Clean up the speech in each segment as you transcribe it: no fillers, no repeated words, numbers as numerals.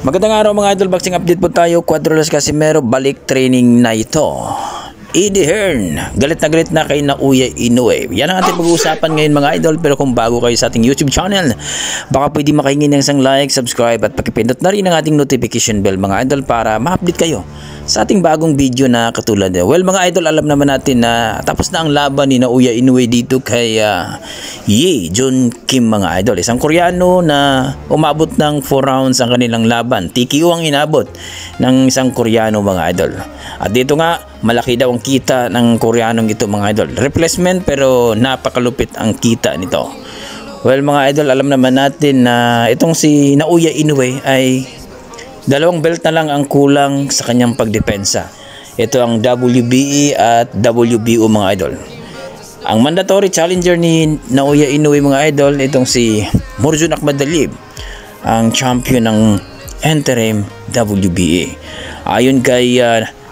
Magandang araw mga idol, boxing update po tayo. Cuadrolas Casimero balik training na ito. Eddie Hearn, galit na kay Naoya Inoue. Yan ang ating pag-uusapan ngayon mga idol. Pero kung bago kayo sa ating YouTube channel, baka pwede makahingi ng isang like, subscribe at pakipindot na rin ang ating notification bell mga idol para ma-update kayo sa ating bagong video na katulad. Well mga idol, alam naman natin na tapos na ang laban ni Naoya Inoue dito kay Ye Jun Kim mga idol. Isang Koreano na umabot ng 4 rounds ang kanilang laban. TKO ang inabot ng isang Koreano mga idol. At dito nga, malaki daw ang kita ng Koreanong ito mga idol. Replacement pero napakalupit ang kita nito. Well mga idol, alam naman natin na itong si Naoya Inoue ay 2 belt na lang ang kulang sa kanyang pagdepensa. Ito ang WBE at WBO mga idol. Ang mandatory challenger ni Naoya Inoue mga idol, itong si Morjun Akhmadaliev, ang champion ng interim WBA. Ayon kay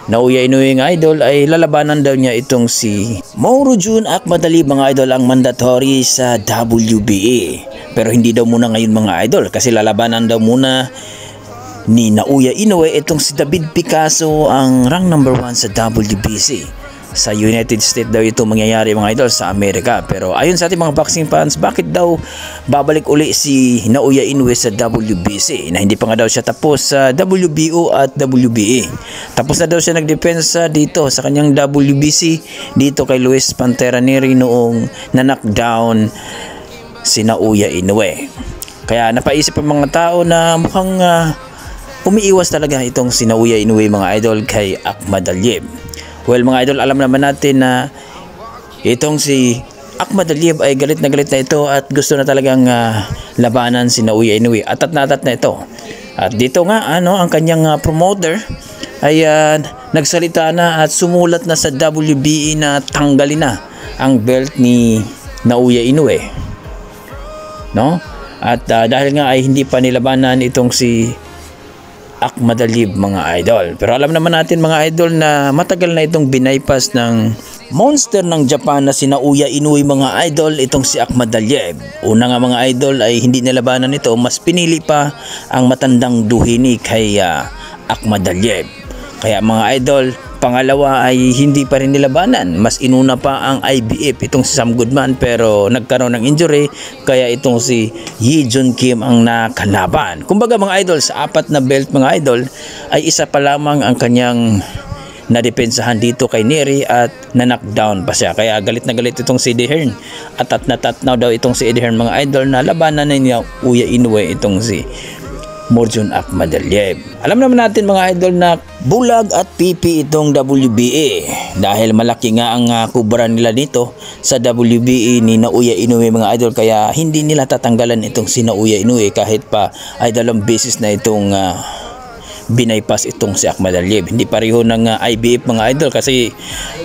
Naoya Inoue mga idol ay lalabanan daw niya itong si Morjun Akhmadaliev mga idol, ang mandatory sa WBA. Pero hindi daw muna ngayon mga idol kasi lalabanan daw muna ni Naoya Inoue itong si David Picasso, ang rank number 1 sa WBC. Sa United States daw ito mangyayari mga idol, sa Amerika. Pero ayon sa ating mga boxing fans, bakit daw babalik uli si Naoya Inoue sa WBC na hindi pa nga daw siya tapos sa WBO at WBA. Tapos na daw siya nagdepensa dito sa kanyang WBC dito kay Luis Pantera Nery noong na-knockdown si Naoya Inoue. Kaya napaisip ang mga tao na mukhang umiiwas talaga itong si Naoya Inoue mga idol kay Akhmadaliev. Well mga idol, alam naman natin na itong si Akhmadaliev ay galit na ito at gusto na talagang labanan si Naoya Inoue. Atat na ito. At dito nga ang kanyang promoter ay nagsalita na at sumulat na sa WBE na tanggalin na ang belt ni Naoya Inoue. No? At dahil nga ay hindi pa nilabanan itong si Akhmadaliev mga idol. Pero alam naman natin mga idol na matagal na itong binaypas ng monster ng Japan na si Naoya Inoue mga idol, itong si Akhmadaliev. Una nga mga idol ay hindi nilabanan ito, mas pinili pa ang matandang duhini kay Akhmadaliev. Kaya mga idol, pangalawa ay hindi pa rin nilabanan. Mas inuna pa ang IBF itong si Sam Goodman pero nagkaroon ng injury kaya itong si Ye Jun Kim ang nakalaban. Kumbaga mga idol, sa 4 na belt mga idol ay isa pa lamang ang kanyang nadepensahan dito kay Nery at na-knockdown pa siya. Kaya galit na galit itong si Eddie Hearn at tatnaw daw itong si Eddie Hearn mga idol na labanan na niya Naoya Inoue itong si Morjun Akhmadaliev. Alam naman natin mga idol na bulag at pipi itong WBA dahil malaki nga ang kubra nila dito sa WBA ni Naoya Inoue mga idol, kaya hindi nila tatanggalan itong si Naoya Inoue kahit pa ay 2 beses na itong binaypas itong si Akhmadaliev. Hindi pareho ng IBF mga idol kasi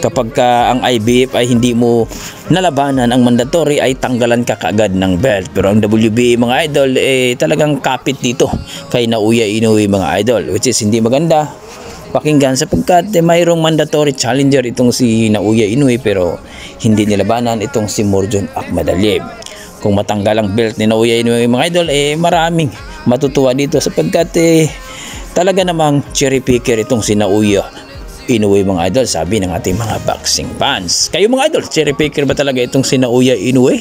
kapag ang IBF ay hindi mo nalabanan ang mandatory ay tanggalan ka kaagad ng belt. Pero ang WBA mga idol talagang kapit dito kay Naoya Inoue mga idol, which is hindi maganda pakinggan sapagkat mayroong mandatory challenger itong si Naoya Inoue pero hindi nilabanan itong si Morjun Akhmadaliev. Kung matanggal ang belt ni Naoya Inoue mga idol maraming matutuwa dito sapagkat talaga namang cherry picker itong si Naoya Inoue mga idol, sabi ng ating mga boxing fans. Kayo mga idol, cherry picker ba talaga itong si Naoya Inoue?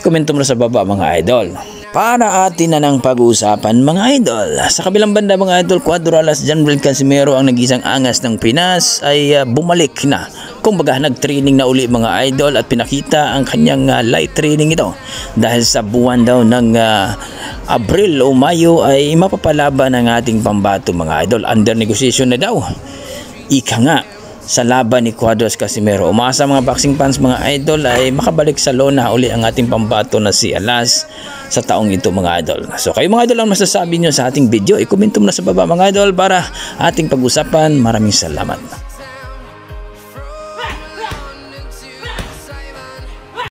Komento mo na sa baba mga idol. Para atin na ng pag-uusapan mga idol, sa kabilang banda mga idol, Cuadrolas Janvel Casimero, ang nag-isang angas ng Pinas, ay bumalik na. Kumbaga nag-training na uli mga idol at pinakita ang kanyang light training ito dahil sa buwan daw ng Abril o Mayo ay mapapalaban ang ating pambato mga idol. Under negotiation na daw. Ika nga sa laban ni Cuadrolas Casimero. Umasa mga boxing fans mga idol ay makabalik sa lona uli ang ating pambato na si Alas sa taong ito mga idol. So kayo mga idol, ang masasabi nyo sa ating video, i-komento mo na sa baba mga idol para ating pag-usapan. Maraming salamat.